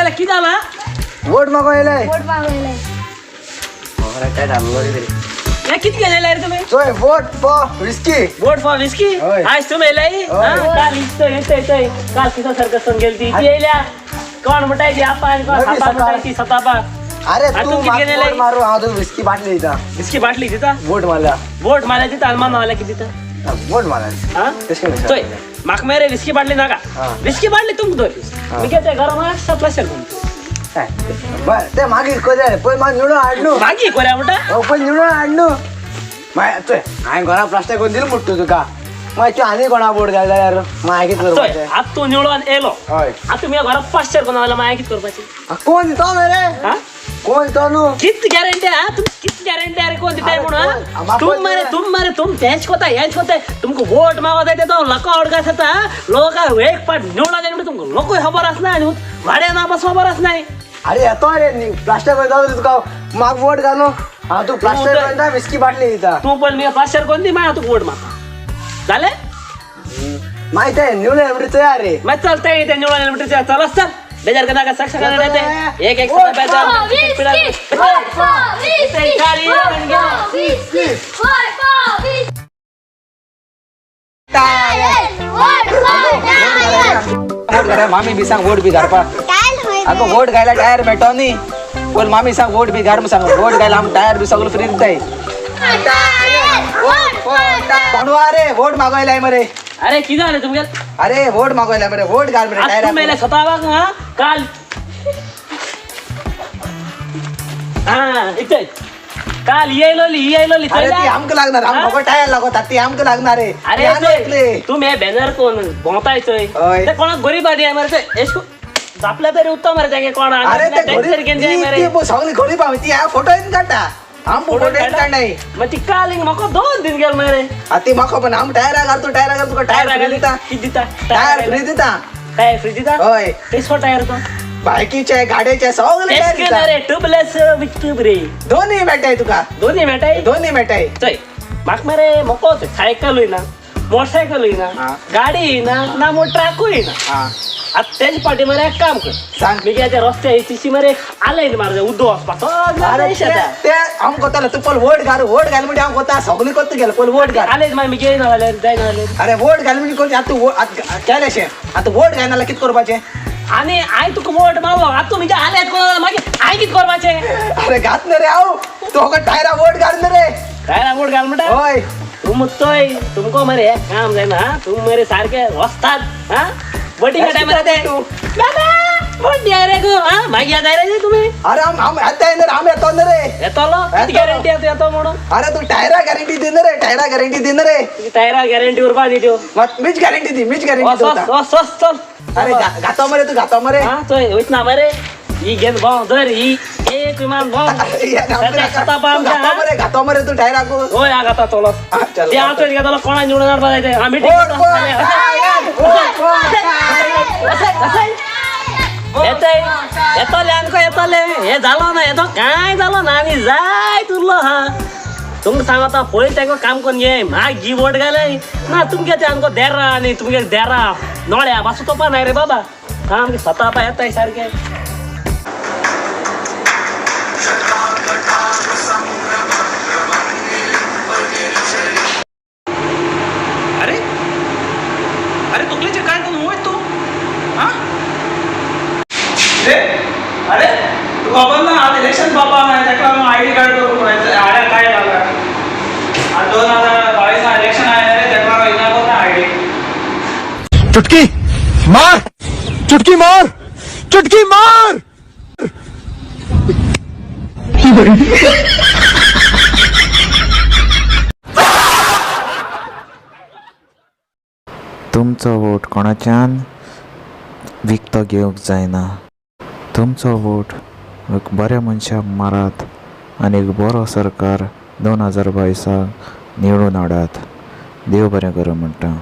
मागवायला किती आला वोट मागवायलाय या किती गेलेला रे तुम्ही सोय vote for whisky vote for whisky होय. आज तुम्ही येलाई काल येतोय काल किसा सर्कस संग गेलती ती येल्या कोण म्हटायची आपण कोण नक्की सता सकाळ. म्हटायची सतापा अरे आणि तू तू किती गेलेला वोट मारू हा तू विस्की बाटली इथं विस्की बाटली तिथं वोट मला वोट मला तिथं अनुमान आला की तिथं वोट मला हा तशें कशें? तोय म्हाका मेरे विस्की बाटली नाका हा. विस्की बाटली तुमक दोर मी काय त्या घरात सपला शेल काय? बर ते मागीर करूया रे पळय म्हाका निवडून हाडलो मागी कोऱ्या म्हणटा पळय निवडून हाडलो चोय हांवें घरा प्लास्टर करून दिलें म्हणटा तुका मागीर तूं आनी कोणा वोट घाल जाल्यार मागीर कितें तोय करपाचें आत तू निवडून येलो हय आता तुम्ही घरात 500 कोणा आला माया किती करपाची कोण दितो मरे हा कोण दितो न्हू किती गॅरंटी हा तुम किती गॅरंटी अरे कोण दिताय अरे म्हणून कोण? हा? तुम मारे तुम तेंच कोताय तुमको वोट मागो जाय तो लोक अडगास येता लोक एक पाट निवडा जाय तुमको लोक खबर आसना भाड्या ना बस खबर आसनाय अरे येतो रे प्लास्टर करून जाऊ तुका म्हाका वोट घालू हा तू प्लास्टर करून विस्की बाटली दिता तू पण मी 500 कोण दी माया तुका वोट मागता झाले माहिती आहे निवडून एवढी तयार रे मग चलते ते निवडा लिमिटचे चल चल बेजार का नाका सक्ष करणार येते एक वोट रुपया चाल वोट घाला मामी बी सांग वोट बी घालपा अगं वोट घायला टायर मेळटो न्ही बोल मामी सांग वोट बी घाल सांग वोट घायला आम टायर बी सगळं फ्री दिताय कोणवा रे वोट मागवायलाय मरे अरे किती झाले तुमगे अरे वोट मागवायलाय मरे वोट घाल मरे आज टायर तू मेले स्वतः हा काल हा इथे काल येलोली अरे ती आमक लागणार आम फक्त टायर लागत ती आमक लागणार रे अरे ऐकले तुम्ही बॅनर कोण बोंतायचोय होय. ते कोणाक गरीब आदी आहे मरे एसको जापल्या तरी उत्तम मरे त्यागे कोण अरे ते तरी गेंजे मरे ती सगळी घोडी पावती ती फोटो येऊन काढता आम फोटो येऊन काढणार मग ती काल मको 2 दिन गेल मरे ती म्हाका पण आम टायर घालतो टायर घालतो टायर फ्री दिता किती दिता टायर फ्री दिता टायर फ्री दिता होय तेसको टायर तो बायकीचे गाड्याचे सगळे टायर तेच दिता रे ट्यूबलेस विथ ट्यूब रे दोन्ही मेळटाय तुका दोन्ही मेटाय दोन्ही मेळटाय चय म्हाक मरे मको सायकल ना मोटरसायकल ना हा. गाडी ना मो ट्रॅकूय ना हा आता त्याची पाठी मरे एक काम कर सांग मी काय त्या रस्त्या तिची मरे आलंय मार उद्धव वचपाक अरे ते आम कोताला तू पण वोट घाल म्हणजे आम कोता सगळी कोत गेल पण वोट घाल आलेच मार मी गेली ना जाय ना अरे वोट घाल म्हणजे कोण आता तू केलेशे आता वोट घालनाला कित करपाचे आणि आय तुका वोट मागलो आता तुम्ही आले कोणाला मागे आय कित करपाचे अरे घात न रे आव तू हो टायरा वोट घाल न रे काय ना वोट घाल म्हणता होय तू मुतोय तुमको मरे एक काम जाय ना तुम मरे सारखे वस्तात हा बटी का टाइम ते तू बाबा वोट द्या रे गो हा मागिया जाय रे तुम्ही अरे आम आता येणार आम येतो न रे येतो लो किती गॅरंटी येतो म्हणून अरे तू टायरा गॅरंटी दे न रे टायरा गॅरंटी दे न रे टायरा गॅरंटी वर पाणी देऊ मग मीच गॅरंटी दी मीच गॅरंटी चल अरे घातो मरे तू घातो मरे हा तो होईत ना मरे ही घेन भाव जर ही एक विमान भाव घातो मरे तू टायरा को होय आता चलो हा, चल. ते आता त्याला कोणा निवडणार बघायचंय आम्ही येतले आणको येतले हे झालं ना येतो काय झालं ना आणि जाय तुरलो हा तुमक सांगता पळय तेको काम कोण घे म्हाग जी वोट घालय ना तुमगे ते आमको देरा आणि तुमगे देरा नोळ्या बसू तो पण नाही रे बाबा हा आमगे स्वतः पा येताय सारखे अरे अरे तुकलीचे काय कोण होय तू हा अरे तू बाबा ना आज इलेक्शन बाबा नाही त्याला मग आयडी कार्ड करून आड्या काय लागला आज 2022 ना इलेक्शन आहे रे त्याला विना कोण आयडी चुटकी मार चुटकी मार चुटकी मार तुमचो वोट कोणाच्यान विकतो घेवंक जायना तुमचो वोट एक बऱ्या मनशाक मारात आनी एक बरो सरकार 2022 निवडून हाडात देव बरें करूं म्हणटा